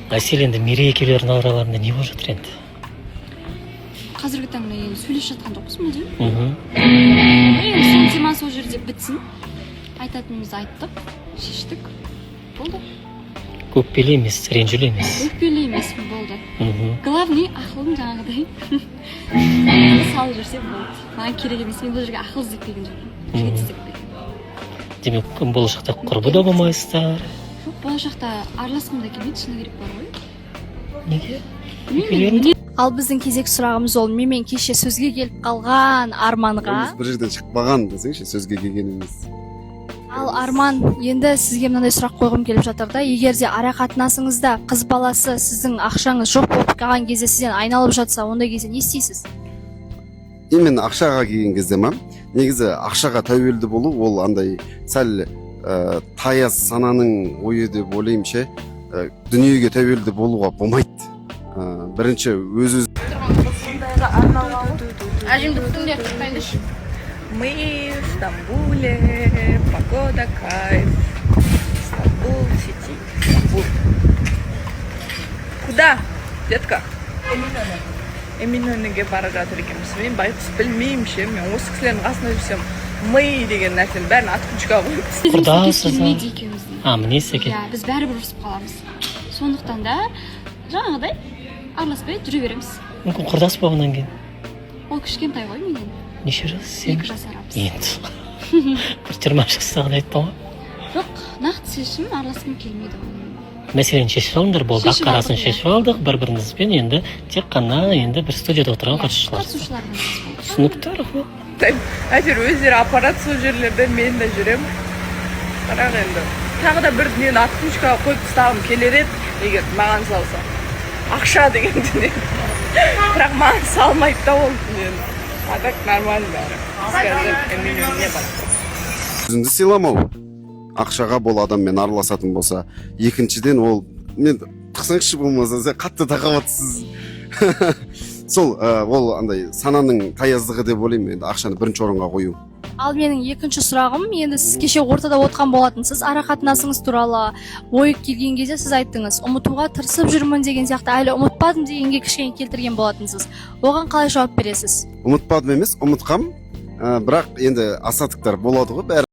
Әсел енді мерекелердің араларында не болып жатыр енді? Қазіргі таңда енді сөйлесіп жатқан жоқпыз мүлде. Мхм. Сол тема сол жерде бітсін. Айтатынымызды айттық, шештік. Болды. Көкпелі емес, ренжілі емес. Өкпелі емес болды. Главный ақылым жаңағыдай. Салып жүрсе болды. Маған керек емес, мен бұл жерге ақыл іздеп келген жоқпын. Жігіт іздеп келген. Демек, болашақта құрбы да болмайсыздар. Жоқ, болашақта араласқым да келмейді, шыны керек бар ғой. Неге? Білмеймін. Ал біздің кезек сұрағымыз ол менімен кеше сөзге келіп қалған Арманға. Бір жерден шықпаған десеңші, сөзге келгеніміз. Ал Арман, енді сізге мынандай сұрақ қойғым келіп жатыр да, егер де ара қатынасыңызда қыз баласы сіздің ақшаңыз жоқ болып қалған кезде сізден айналып жатса, ондай кезде не істейсіз? Именно ақшаға келген кезде ма? Негізі ақшаға тәуелді болу ол андай сәл таяз сананың ойы деп ойлаймын ше. Дүниеге тәуелді болуға болмайды. Бірінші өз Әжімді күтіңдер, қайдыш? Мы в Стамбуле, погода кайф. Стамбул, сети, Стамбул. Куда, детка? Эминөнүгө бара жатыр экенбиз. Мен байкуш билмейм ше, мен осы кісілердің қасында жүрсем, мы деген нәрсенің бәрін атқучка қойып. Құрдасыз ба? Екеуміздің. Мінез екен. Иә, біз бәрібір ұрысып қаламыз. Сондықтан да жаңағыдай араласпай жүре береміз. Мүмкін құрдас болғаннан кейін. Ол кішкентай ғой менен. Неше жас сен? 2 жас арамыз. Енді. Бір 20 жаста айтты ғой. Жоқ, нақты шешім араласқым келмейді. Мәселені шешіп алыңдар, болды. Шешіп Ақ-қарасын алдық, шешіп алдық, бір-бірімізбен енді тек қана енді бір студияда отырған қатысушылар. Қатысушылармен Түсінікті ғой. Әйтеуір өздері аппарат сол жерлерде мен де жүремін. Бірақ енді тағы да бір дүниені атқучка қойып тастағым келер еді, егер маған салса. Ақша деген дүние. Бірақ маған салмайды да ол дүниені. А так нормально бәрі. Скажем, Эминөнүне бар. өзіңді сыйламау. Ақшаға бол адаммен араласатын болса. Екіншіден ол, мен тықсаңызшы болмаса, сен қатты тақаватсыз. Сол, ол андай сананың таяздығы деп ойлаймын, енді ақшаны бірінші орынға қою. Ал менің екінші сұрағым, енді сіз кеше ортада отқан болатынсыз, ара қатынасыңыз туралы ой келген кезде сіз айттыңыз, ұмытуға тырысып жүрмін деген сияқты, әлі ұмытпадым дегенге кішкене келтірген болатынсыз. Оған қалай жауап бересіз? Ұмытпадым емес, ұмытқам. Бірақ енді асатықтар болады ғой, бәрі